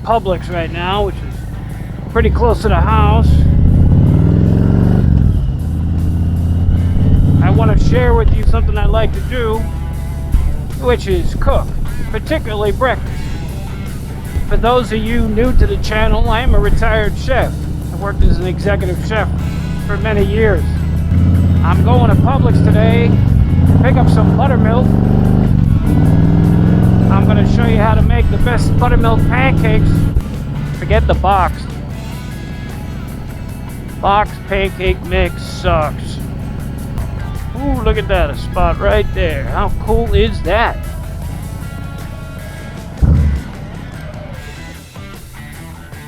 Publix right now, which is pretty close to the house. I want to share with you something I like to do, which is cook, particularly breakfast. For those of you new to the channel, I am a retired chef. I worked as an executive chef for many years. I'm going to Publix today to pick up some buttermilk. I'm going to show you how to make the best buttermilk pancakes. Forget the boxed. Boxed pancake mix sucks. Ooh, look at that, a spot right there. How cool is that?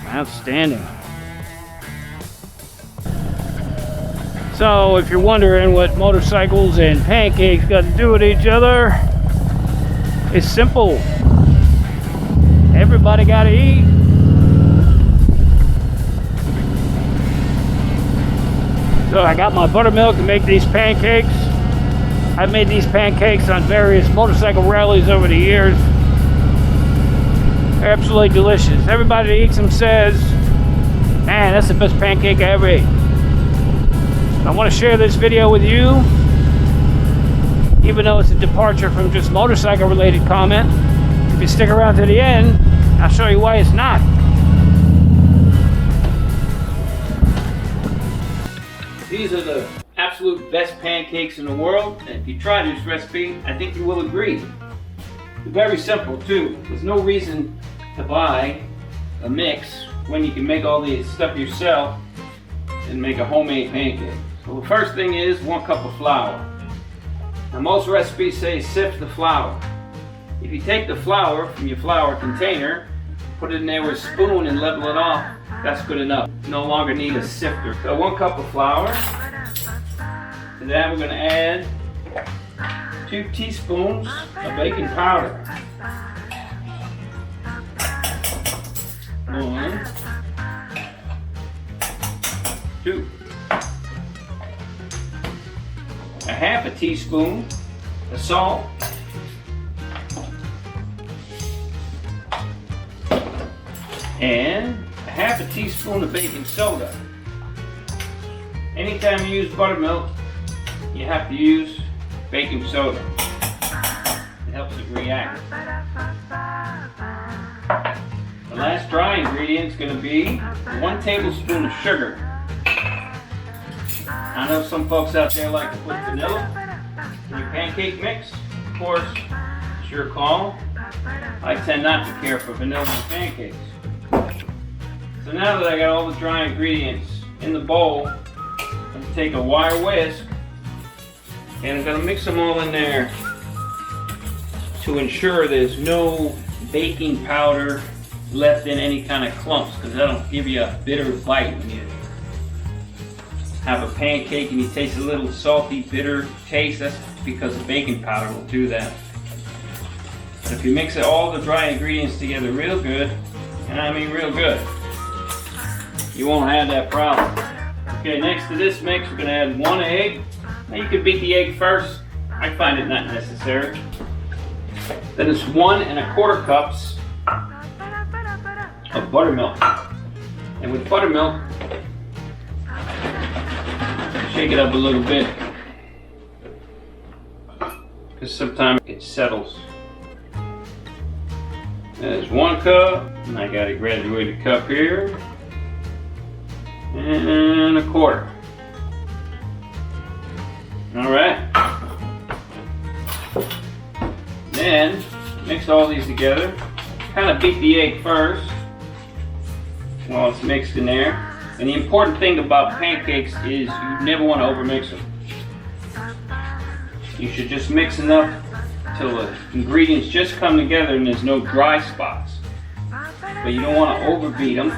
Outstanding. So, if you're wondering what motorcycles and pancakes got to do with each other, it's simple. Everybody got to eat. So I got my buttermilk to make these pancakes. I've made these pancakes on various motorcycle rallies over the years. They're absolutely delicious. Everybody that eats them says, man, that's the best pancake I ever ate. I want to share this video with you, even though it's a departure from just motorcycle related comment. If you stick around to the end, I'll show you why it's not. These are the absolute best pancakes in the world, and if you try this recipe, I think you will agree. It's very simple too. There's no reason to buy a mix when you can make all this stuff yourself and make a homemade pancake. So the first thing is 1 cup of flour. Now most recipes say sift the flour. If you take the flour from your flour container, put it in there with a spoon and level it off, that's good enough. You no longer need a sifter. So 1 cup of flour. To that we're going to add 2 teaspoons of baking powder. 1, 2. 1/2 teaspoon of salt. And 1/2 teaspoon of baking soda. Anytime you use buttermilk, you have to use baking soda. It helps it react. The last dry ingredient is going to be 1 tablespoon of sugar. I know some folks out there like to put vanilla in your pancake mix. Of course, it's your call. I tend not to care for vanilla in pancakes. So now that I got all the dry ingredients in the bowl, I'm going to take a wire whisk and I'm going to mix them all in there to ensure there's no baking powder left in any kind of clumps, because that'll give you a bitter bite when you have a pancake and you taste a little salty, bitter taste. That's because the baking powder will do that. If you mix all the dry ingredients together real good, and I mean real good, you won't have that problem. Okay, next to this mix, we're going to add 1 egg. Now you can beat the egg first. I find it not necessary. Then it's 1 1/4 cups of buttermilk. And with buttermilk, shake it up a little bit, because sometimes it settles. There's 1 cup, and I got a graduated cup here, and 1/4. All right. Then mix all these together. Kind of beat the egg first while it's mixed in there. And the important thing about pancakes is you never want to overmix them. You should just mix enough till the ingredients just come together and there's no dry spots. But you don't want to overbeat them,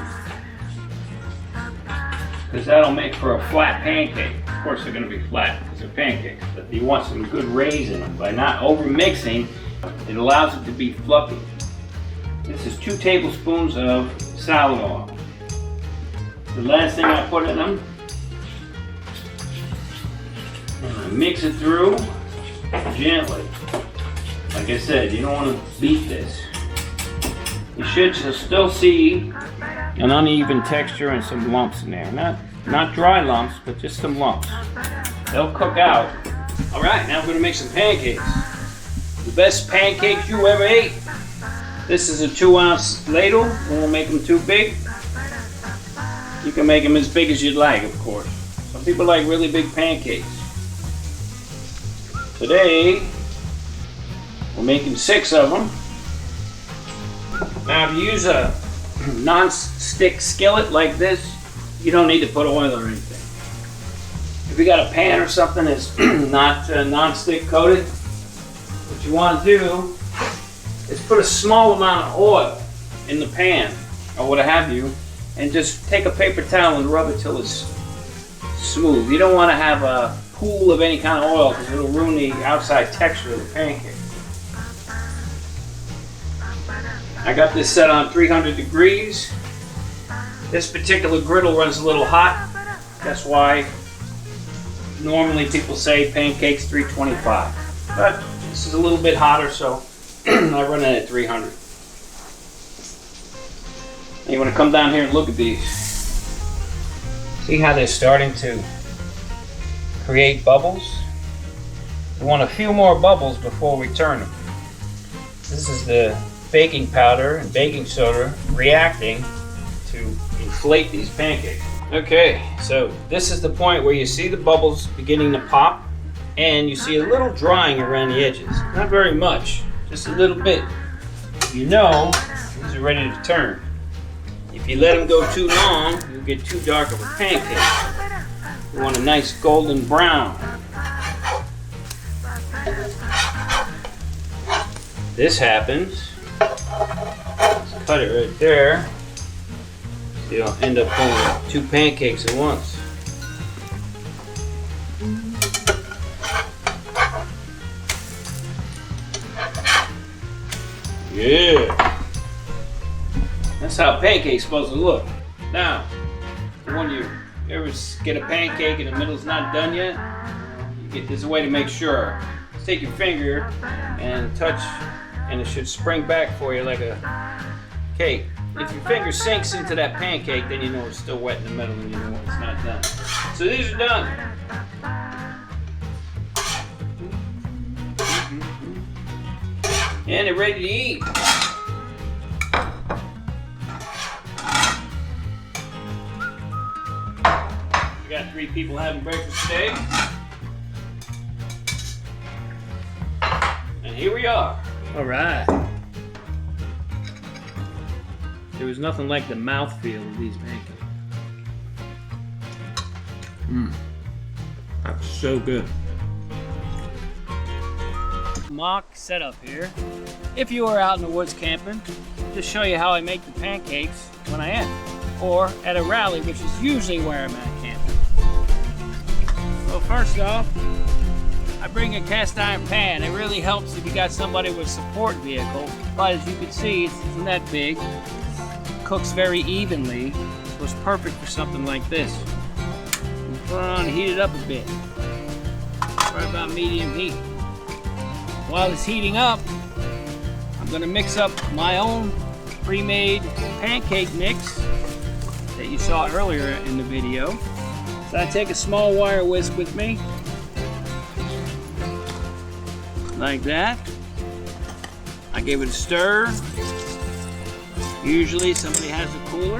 because that'll make for a flat pancake. Of course they're going to be flat because they're pancakes, but you want some good raise in them. By not overmixing, it allows it to be fluffy. This is 2 tablespoons of salad oil. The last thing I put in them, and I mix it through gently. Like I said, you don't want to beat this. you should still see an uneven texture and some lumps in there. Not dry lumps, but just some lumps. They'll cook out. All right, now we're gonna make some pancakes. The best pancakes you ever ate. This is a 2-ounce ladle. We won't make them too big. You can make them as big as you'd like, of course. Some people like really big pancakes. Today, we're making 6 of them. Now, if you use a non-stick skillet like this, you don't need to put oil or anything. If you got a pan or something that's not non-stick coated, what you want to do is put a small amount of oil in the pan, or what have you, and just take a paper towel and rub it till it's smooth. You don't want to have a pool of any kind of oil because it'll ruin the outside texture of the pancake. I got this set on 300 degrees. This particular griddle runs a little hot. That's why normally people say pancakes 325. But this is a little bit hotter, so I run it at 300. And you want to come down here and look at these. See how they're starting to create bubbles? We want a few more bubbles before we turn them. This is the baking powder and baking soda reacting to inflate these pancakes. Okay, so this is the point where you see the bubbles beginning to pop and you see a little drying around the edges. Not very much, just a little bit. You know these are ready to turn. If you let them go too long, you'll get too dark of a pancake. You want a nice golden brown. This happens. Let's cut it right there. So you'll end up pulling 2 pancakes at once. Yeah. That's how pancakes supposed to look. Now, when you ever get a pancake and the middle's not done yet, there's a way to make sure. Just take your finger and touch, and it should spring back for you like a cake. If your finger sinks into that pancake, then you know it's still wet in the middle and you know it's not done. So these are done. And they're ready to eat. We got 3 people having breakfast today. And here we are. All right. There was nothing like the mouthfeel of these pancakes. That's so good. Mock setup here. If you are out in the woods camping, just show you how I make the pancakes when I am. Or at a rally, which is usually where I'm at camping. Well, first off, I bring a cast iron pan. It really helps if you got somebody with a support vehicle. But as you can see, it's not that big. Cooks very evenly, so it's perfect for something like this. You put it on and heat it up a bit. Right about medium heat. While it's heating up, I'm going to mix up my own pre-made pancake mix that you saw earlier in the video. So I take a small wire whisk with me, like that. I give it a stir. Usually somebody has a cooler.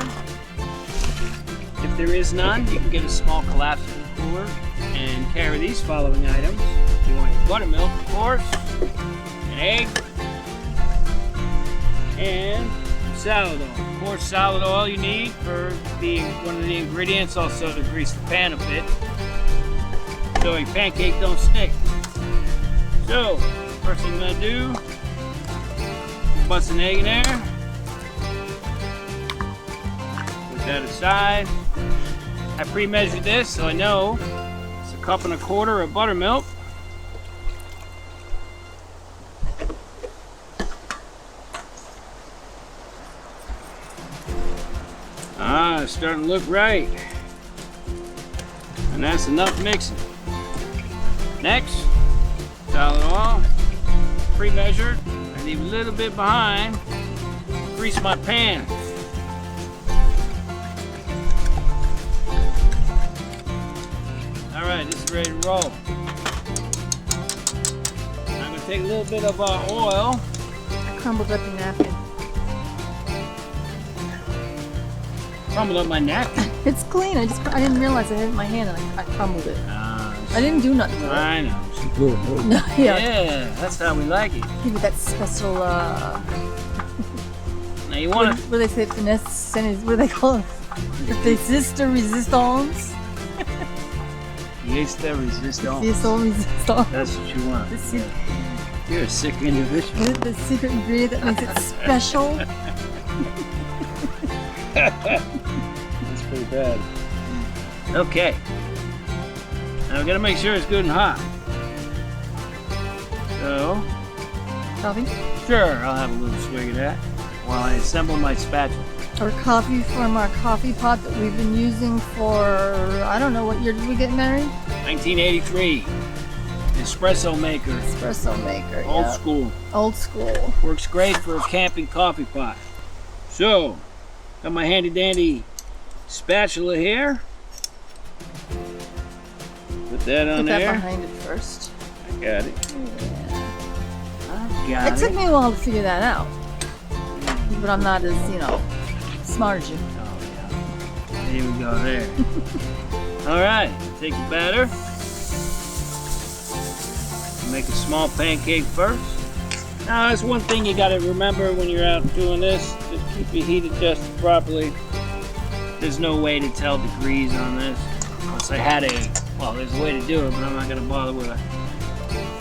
If there is none, you can get a small collapsible cooler and carry these following items. You want your buttermilk, of course, an egg, and salad oil. Of course, salad oil you need for being one of the ingredients, also to grease the pan a bit so your pancake don't stick. So, first thing I'm going to do, bust an egg in there. That aside. I pre-measured this so I know it's 1.25 cups of buttermilk. It's starting to look right. And that's enough mixing. Next, salad oil, pre-measured. I leave a little bit behind grease my pan. All right, this is ready to roll. I'm gonna take a little bit of oil. I crumbled up your napkin. Crumbled up my napkin. It's clean. I didn't realize I had it in my hand and I crumbled it. I didn't do nothing to it. I know. No, yeah. Yeah, that's how we like it. Give it that special, Now you want to... what do they say? Finesse, what do they call it? Resistance. Resistance. That's what you want. You're a sick individual. The secret ingredient that makes it special. That's pretty bad. Okay. Now we gotta make sure it's good and hot. So, Coffee? sure, I'll have a little swig of that while I assemble my spatula. Our coffee from our coffee pot that we've been using for, I don't know, what year did we get married? 1983. Espresso maker. Espresso maker, Old yeah. school. Old school. Works great for a camping coffee pot. So, got my handy dandy spatula here. Put that on there. Put that behind it first. I got it. Yeah. I got It took me a while to figure that out. But I'm not as, smart as you. Oh, yeah. There we go there. All right, take the batter. Make a small pancake first. Now, that's one thing you got to remember when you're out doing this. Just keep your heat adjusted properly. There's no way to tell degrees on this. Unless I had there's a way to do it, but I'm not going to bother with a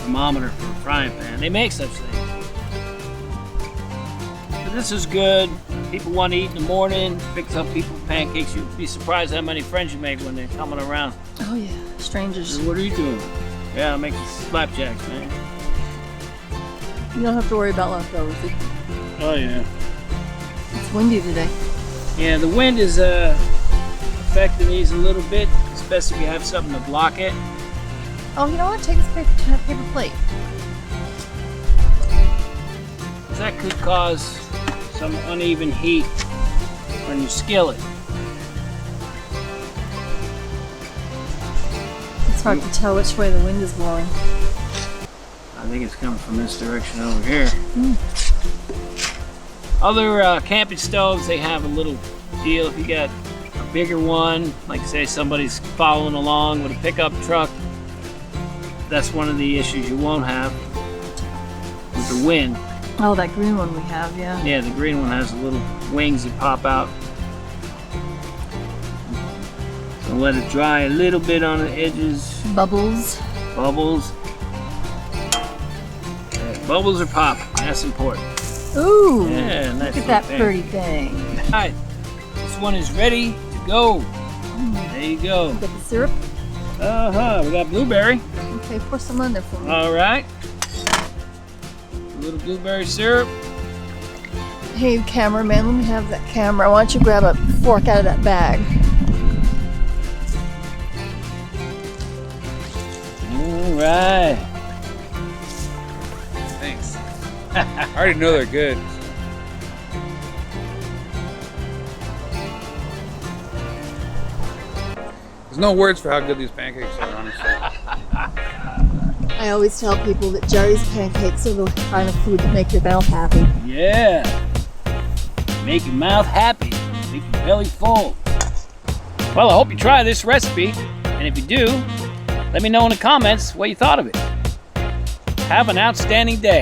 thermometer for a frying pan. They make such things. But this is good. People want to eat in the morning, fix up people's pancakes. You'd be surprised how many friends you make when they're coming around. Oh yeah, strangers. What are you doing? Yeah, I'm making slapjacks, man. You don't have to worry about leftovers. Oh yeah. It's windy today. Yeah, the wind is affecting these a little bit, especially if you have something to block it. Oh, you know what? Take this paper plate. That could cause some uneven heat on your skillet. It's hard to tell which way the wind is blowing. I think it's coming from this direction over here. Other camping stoves, they have a little deal. If you got a bigger one, like say somebody's following along with a pickup truck, that's one of the issues you won't have with the wind. Oh, that green one we have, yeah. Yeah, the green one has the little wings that pop out. So let it dry a little bit on the edges. Bubbles. Bubbles. Yeah, bubbles are popping. That's important. Ooh, Yeah, nice look at that little pretty thing. All right, this one is ready to go. There you go. Get the syrup. We got blueberry. Okay, pour some on there for me. All right. A little blueberry syrup. Hey, cameraman, let me have that camera. Why don't you grab a fork out of that bag? All right. Thanks. I already know they're good. There's no words for how good these pancakes are, honestly. I always tell people that Jerry's pancakes are the kind of food that make your mouth happy. Yeah. Make your mouth happy. Make your belly full. Well, I hope you try this recipe. And if you do, let me know in the comments what you thought of it. Have an outstanding day.